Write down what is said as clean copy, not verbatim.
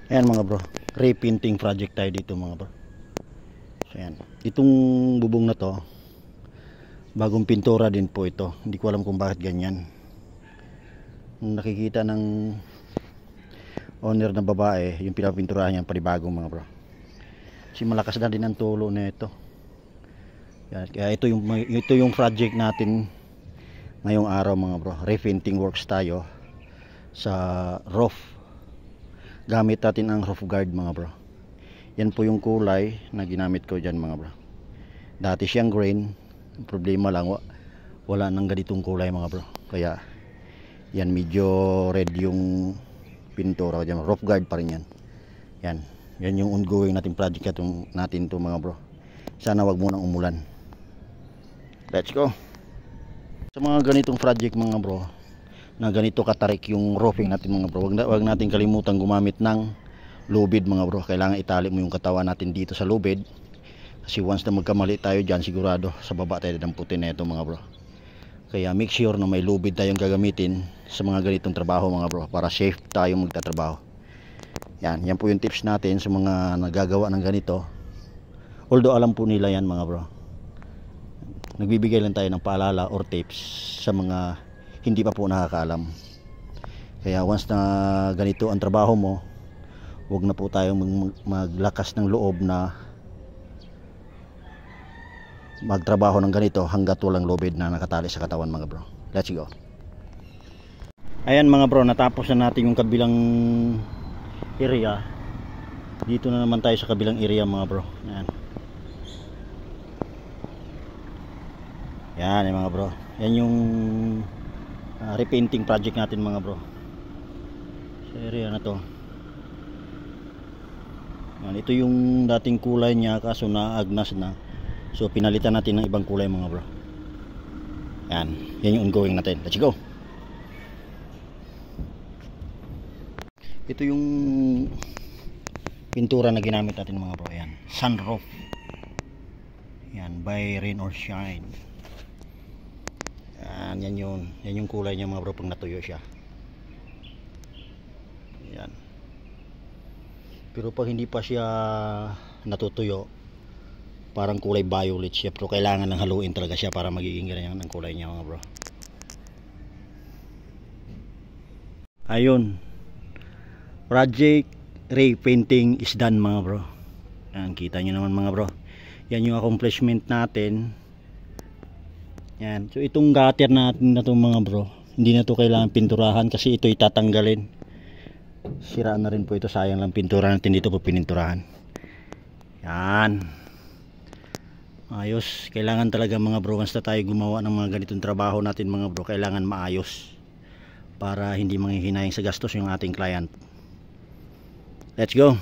Ayan mga bro, repainting project tayo dito mga bro. So ayan, itong bubong na to bagong pintura din po ito. Hindi ko alam kung bakit ganyan. Nakikita ng owner na babae yung pinapinturahan niya panibagong mga bro. Kasi malakas na din ang tulo na ito. Yan, kaya ito yung project natin ngayong araw mga bro. Repainting works tayo sa roof. Gamit natin ang roof guard mga bro. Yan po yung kulay na ginamit ko dyan mga bro. Dati siyang green. Problema lang wala nang ganitong kulay mga bro. Kaya yan medyo red yung pintura ko dyan. Roof guard pa rin yan. Yan yung ongoing natin project natin to mga bro. Sana wag munang umulan. Let's go. Sa mga ganitong project mga bro, na ganito katarik yung roofing natin mga bro, wag natin kalimutan gumamit ng lubid mga bro. Kailangan itali mo yung katawan natin dito sa lubid, kasi once na magkamali tayo dyan, sigurado sa baba tayo damputin na ito mga bro. Kaya make sure na may lubid tayong gagamitin sa mga ganitong trabaho mga bro, para safe tayo magtatrabaho. Yan po yung tips natin sa mga nagagawa ng ganito. Although alam po nila yan mga bro, nagbibigay lang tayo ng paalala or tips sa mga hindi pa po nakakaalam. Kaya once na ganito ang trabaho mo, huwag na po tayo maglakas ng loob na magtrabaho ng ganito hanggat walang lubid na nakatali sa katawan mga bro. Let's go. Ayan mga bro, natapos na natin yung kabilang area. Dito na naman tayo sa kabilang area mga bro. Yan mga bro. Yan yung repainting project natin mga bro, sa area na to. Yan, ito yung dating kulay niya kaso naagnas na, so pinalitan natin ng ibang kulay mga bro. Yan yung ongoing natin. Let's go. Ito yung pintura na ginamit natin mga bro. Yan, sunroof. Yan, by rain or shine. Yan yung kulay niya mga bro pag natuyo siya. Yan. Pero pag hindi pa siya natutuyo, parang kulay violet siya, pero kailangan lang haluin talaga siya para magiging ganyan ang kulay niya mga bro. Ayun, project repainting is done mga bro. Yan, kita nyo naman mga bro. Yan yung accomplishment natin. Yan. So itong gutter natin na itong mga bro, hindi na to kailangan pinturahan kasi ito itatanggalin. Sira na rin po ito, sayang lang pintura natin dito po pininturahan. Yan. Ayos. Kailangan talaga mga bro, once na tayo gumawa ng mga ganitong trabaho natin mga bro, kailangan maayos para hindi manghihinayang sa gastos yung ating client. Let's go.